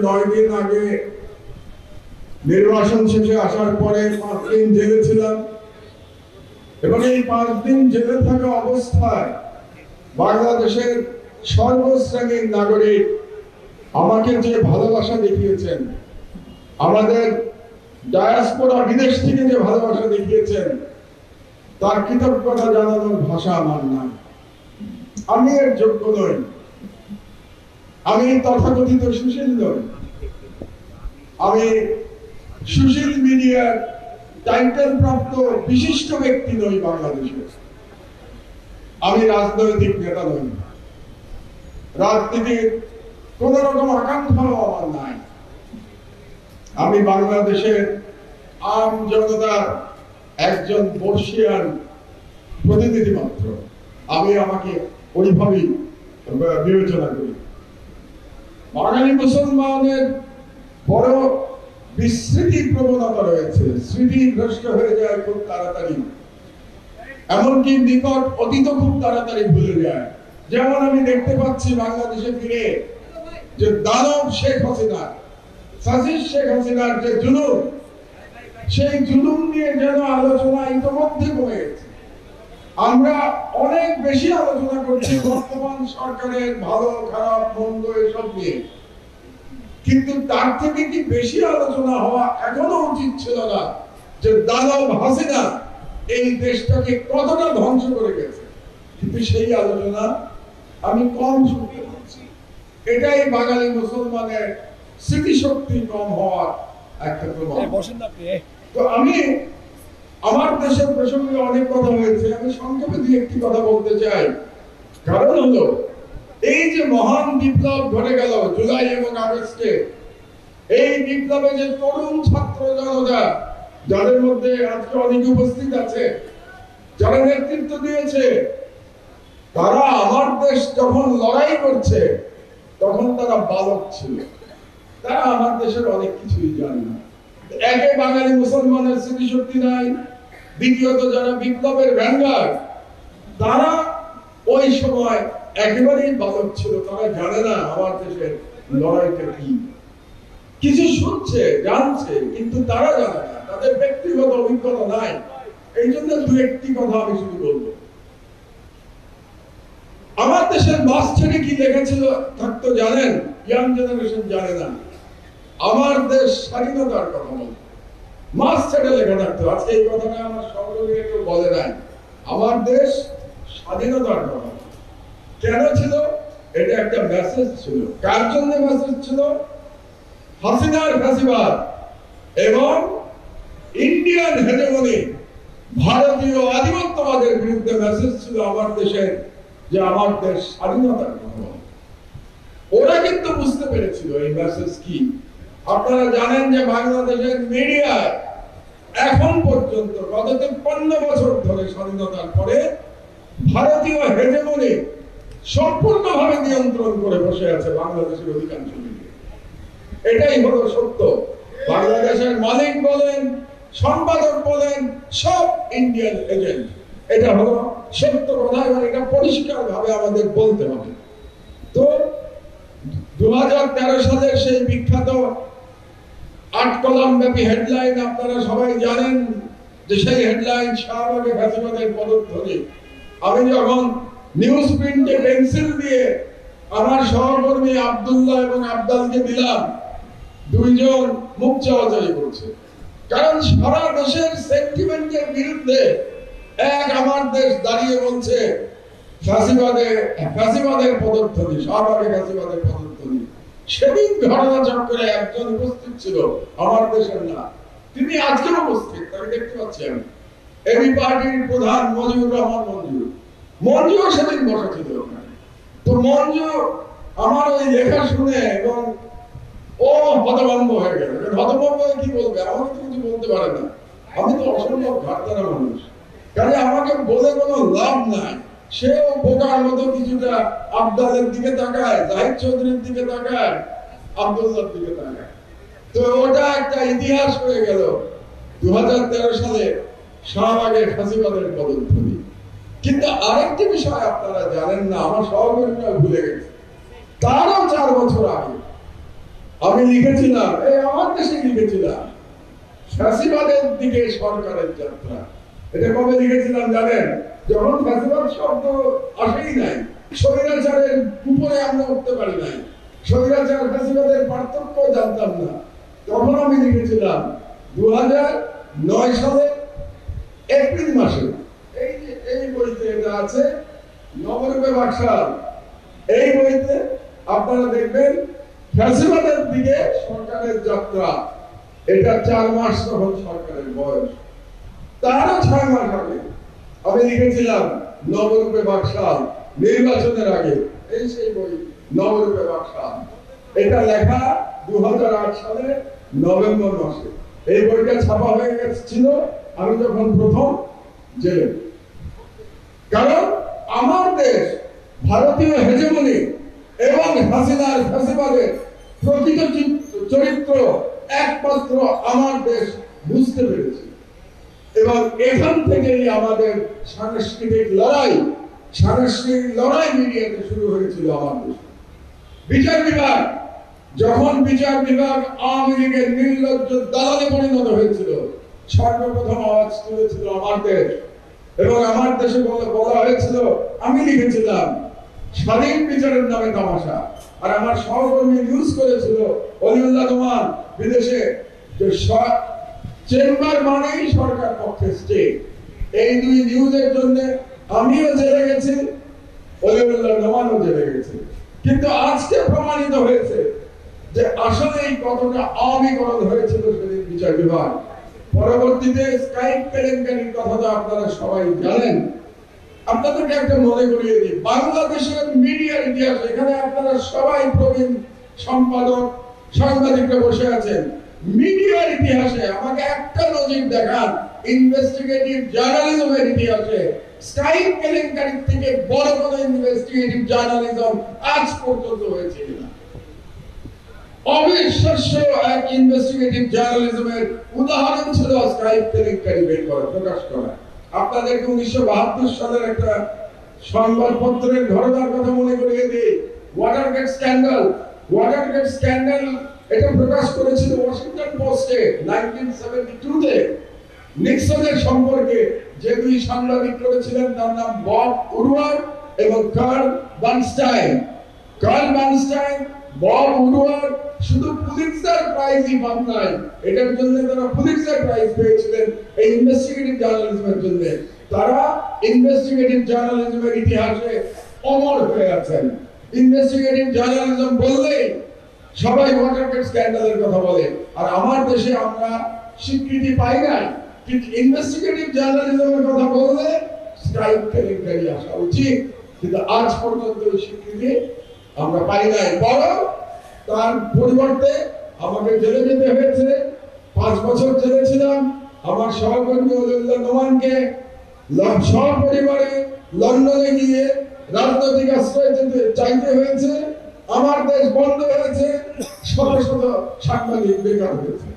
9 দিন আগে নির্বাচন শেষে আসার পরে 5 দিন জেলে ছিলাম এবং এই 5 দিন জেলে থাকা অবস্থায় বাংলাদেশের সর্বশ্রেণীর নাগরিক আমাকে যে ভালোবাসা দেখিয়েছেন, আমাদের ডায়াসপোরা বিদেশ থেকে যে ভালোবাসা দেখিয়েছেন, তার কৃতজ্ঞতা জানানোর ভাষা আমার নাই। আমি এর যোগ্য নই, আমি তথাকথিত সুশীল নই, আমি সুশীল মিডিয়ার টাইটেল প্রাপ্ত বিশিষ্ট ব্যক্তি নই বাংলাদেশের। আমি রাজনৈতিক নেতা নই, রাজনীতির কোন রকম আকাঙ্ক্ষাও আমার নাই। আমি বাংলাদেশের আম জনতার একজন বর্ষিয়ান প্রতিনিধি মাত্র। আমি আমাকে ওইভাবেই বিবেচনা করি। বাঙালি মুসলমানের বড় বিস্মৃতি প্রবণতা রয়েছে, স্মৃতি ভ্রষ্ট হয়ে যায় খুব তাড়াতাড়ি, এমনকি নিকট অতীত খুব তাড়াতাড়ি ভুলে যায়। যেমন আমি দেখতে পাচ্ছি বাংলাদেশে ফিরে যে দানব শেখ হাসিনা, ফ্যাসিস্ট শেখ হাসিনার যে জুলুম, সেই জুলুম নিয়ে যেন আলোচনা ইতিমধ্যে কমে গেছে। আমরা অনেক বেশি আলোচনা করছি বর্তমান সরকারের ভালো খারাপ মন্দ এসব নিয়ে, কিন্তু তার থেকে কি বেশি আলোচনা হওয়া এখনো উচিত ছিল না যে দানব হাসিনা এই দেশটাকে কতটা ধ্বংস করে গেছে। কিন্তু সেই আলোচনা আমি কম শুনতে পাচ্ছি। এটাই বাঙালি মুসলমানের স্মৃতিশক্তি কম হওয়ার একটা প্রভাব। তো আমি আমার দেশের প্রসঙ্গে অনেক কথা হয়েছে, আমি সংক্ষেপে দিয়ে একটি কথা বলতে চাই। কারণ হলো এই যে মহান বিপ্লব ঘটে গেল জুলাই এবং আগস্টে, এই বিপ্লবে যে তরুণ ছাত্র জনতা, যাদের মধ্যে আজকে অনেকে উপস্থিত আছে, যারা নেতৃত্ব দিয়েছে, তারা আমার দেশ যখন লড়াই করছে তখন তারা বালক ছিল, তারা আমার দেশের অনেক কিছুই জানে না। একে বাঙালি মুসলমানের স্মৃতিশক্তি নাই, দ্বিতীয়ত যারা বিপ্লবের ভ্যানগার্ড, তারা ওই সময় একেবারেই বালক ছিল, তারা জানে না আমার দেশের লড়াইটা কি। কিছু শুনছে জানছে, কিন্তু তারা জানে না, তাদের ব্যক্তিগত অভিজ্ঞতা নাই। এই জন্য দু একটি কথা আমি শুধু বলবো। আমার দেশের বাস ছেড়ে কি লেখেছিল থাকতো জানেন? ইয়াং জেনারেশন জানে না। আমার দেশ স্বাধীনতার কথা বলতো, মাস ছেড়ে লেখা থাকতো। আজকে এই কথাটা আমার সহযোগী কেউ বলে নাই। আমার দেশ স্বাধীনতার কথা কেন ছিল? এটা একটা মেসেজ ছিল। কার জন্য মেসেজ ছিল? হাসিনার ফ্যাসিবাদ এবং ইন্ডিয়ান হেজেমনি, ভারতীয় আধিপত্যবাদের বিরুদ্ধে মেসেজ ছিল আমার দেশের, যে আমার দেশ স্বাধীনতার কথা বলে। ওরা কিন্তু বুঝতে পেরেছিল এই মেসেজ কি। আপনারা জানেন যে বাংলাদেশের মিডিয়ায় এখন পর্যন্ত গত 53 বছর ধরে স্বাধীনতার পরে ভারতীয় হেজেমনি সম্পূর্ণভাবে নিয়ন্ত্রণ করে বসে আছে বাংলাদেশের অধিকাংশ মিডিয়া। এটাই হলো সত্য। বাংলাদেশের মালিক বলেন, সম্পাদক বলেন, সব ইন্ডিয়ান এজেন্ট। এটা হলো সত্য কথা এবং এটা পরিষ্কার ভাবে আমাদের বলতে হবে। তো 2013 সালের সেই বিখ্যাত 8 কলাম ব্যাপী হেডলাইন আপনারা সবাই জানেন, যে সেই হেডলাইন শাহবাগে ফ্যাসিবাদের পদধ্বনি। আমি যখন নিউজ প্রিন্টে পেন্সিল দিয়ে আমার সহকর্মী আব্দুল্লাহ এবং আবদালকে দিলাম, দুইজন মুখ চাওয়াচাই করছে। কারণ সারা দেশের সেন্টিমেন্টের বিরুদ্ধে এক আমার দেশ দাঁড়িয়ে বলছে ফ্যাসিবাদের পদধ্বনি, শাহবাগে ফ্যাসিবাদের পদধ্বনি। সেদিন ঘটনা চক্রে একজন উপস্থিত ছিল আমার দেশের না, তিনি আজকেও উপস্থিত, তাকে দেখতে পাচ্ছি আমি। এবি পার্টির প্রধান মজিবুর রহমান মঞ্জুও সেদিন বসেছিল ওখানে। তো মঞ্জু আমার ওই লেখা শুনে এবং ও হতভম্ব হয়ে গেল। হতভম্ব হয়ে কি বলবে? আমাকে তো কিছু বলতে পারে না, আমি তো অসম্ভব ঘাটতারা মানুষ, কাজে আমাকে বলে কোনো লাভ নাই। সেও বোকার মতো কিছুটা আবদালের দিকে তাকায়, জাহিদ চৌধুরীর দিকে তাকায়, আব্দুল্লাহর দিকে তাকায়। তো ওটা একটা ইতিহাস হয়ে গেল 2013 সালে শাহবাগের ফ্যাসিবাদের পদধ্বনি। কিন্তু আরেকটি বিষয় আপনারা জানেন না, আমার সহকর্মীরা ভুলে গেছে। তারও 4 বছর আগে আমি লিখেছিলাম, এই আমার দেশে লিখেছিলাম, ফ্যাসিবাদের দিকে সরকারের যাত্রা। এটা কবে লিখেছিলাম জানেন? যখন ফ্যাসিবাদ শব্দ আসেই নাই, স্বৈরাচারের উপরে আমরা উঠতে পারি নাই, স্বৈরাচার ফ্যাসিবাদের পার্থক্য জানতাম না, তখন আমি লিখেছিলাম 2009 সালে এপ্রিল মাসে। এই বইতে এটা আছে, নবরূপে বাকশাল। এই বইতে আপনারা দেখবেন ফ্যাসিবাদের দিকে সরকারের যাত্রা। এটা 4 মাস তখন সরকারের বয়স। তারও 6 মাস আগে আমি লিখেছিলাম নবরূপে বাকশাল, নির্বাচনের আগে। এই সেই বই নবরূপে বাকশাল। এটা লেখা 2008 সালে নভেম্বর মাসে। এই বইটা ছাপা হয়ে গেছিল আমি যখন প্রথম জেলে। কারণ আমার দেশ ভারতীয় হেজেমনি এবং হাসিনার ফ্যাসিবাদের প্রকৃত চরিত্র একমাত্র আমার দেশ বুঝতে পেরেছে, এবং এখান থেকেই আমাদের সাংস্কৃতিক লড়াই মিডিয়াতে শুরু হয়েছিল আমার দেশে। বিচার বিভাগ, যখন বিচার বিভাগ আওয়ামী লীগের নির্লজ্জ দালালে পরিণত হয়েছিল, সর্বপ্রথম আওয়াজ তুলেছিল আমার দেশ। এবং আমার দেশে বলা হয়েছিল, আমি লিখেছিলাম স্বাধীন বিচারের নামে তামাশা। আর আমার সহকর্মী নিউজ করেছিল অলিউল্লাহ নোমান বিদেশে, যে চেম্বার মানেই সরকার পক্ষে স্টেট। এই দুই নিউজের জন্য আমিও জেলে গেছি, অলিউল্লাহ নোমানও জেলে গেছে। কিন্তু আজকে প্রমাণিত হয়েছে যে আসলে কতটা আওয়ামীকরণ হয়েছিল সেদিন বিচার বিভাগ। পরবর্তীতে স্কাইপ কেলেঙ্কারির কথা তো আপনারা সবাই জানেন। আপনাদেরকে একটা মনে করিয়ে দিই, বাংলাদেশের মিডিয়ার ইতিহাস, এখানে আপনারা সবাই প্রবীণ সম্পাদক সাংবাদিকরা বসে আছেন। মিডিয়ার ইতিহাসে আমাকে একটা নজির দেখান, ইনভেস্টিগেটিভ জার্নালিজমের ইতিহাসে স্কাইপ কেলেঙ্কারির থেকে বড় কোনো ইনভেস্টিগেটিভ জার্নালিজম আজ পর্যন্ত হয়েছে কিনা? অবিশ্বাস্য এক ইনভেস্টিগেটিভ জার্নালিজমের উদাহরণ ছিল স্কাইপ কেলেঙ্কারি বের করা, প্রকাশ করা। আপনাদেরকে 1972 সালের একটা সংবাদপত্রের ঘটনার কথা মনে করিয়ে দিই, ওয়াটারগেট স্ক্যান্ডাল। এটা প্রকাশ করেছিল ওয়াশিংটন পোস্টে 1972 তে। নিক্সনের সম্পর্কে যে দুই সাংবাদিক করেছিলেন, তার নাম বব উডওয়ার্ড এবং কার্ল বার্নস্টাইন। বব উডওয়ার্ড শুধু পুলিৎজার প্রাইজই পান নাই, এটার জন্য তারা পুলিৎজার প্রাইজ পেয়েছিলেন এই ইনভেস্টিগেটিভ জার্নালিজমের জন্য। তারা ইনভেস্টিগেটিভ জার্নালিজমের ইতিহাসে অমর হয়ে আছেন। ইনভেস্টিগেটিভ জার্নালিজম বললে সবাই ওয়াটারগেট স্ক্যান্ডালের কথা বলে, আর আমার দেশে আমরা স্বীকৃতি পাই নাই। কিন্তু ইনভেস্টিগেটিভ জার্নালিজমের কথা বললে স্কাইপ কেলেঙ্কারি আসা উচিত, কিন্তু আজ পর্যন্ত স্বীকৃতি আমরা পাই নাই। বরং তার পরিবর্তে আমাকে জেলে যেতে হয়েছে। 5 বছর জেলে ছিলাম। আমার সহকর্মী অলিউল্লাহ নোমানকে সপরিবারে লন্ডনে গিয়ে রাজনৈতিক আশ্রয় চাইতে হয়েছে। আমার দেশ বন্ধ হয়েছে, শত শত সাংবাদিক বেকার হয়েছে।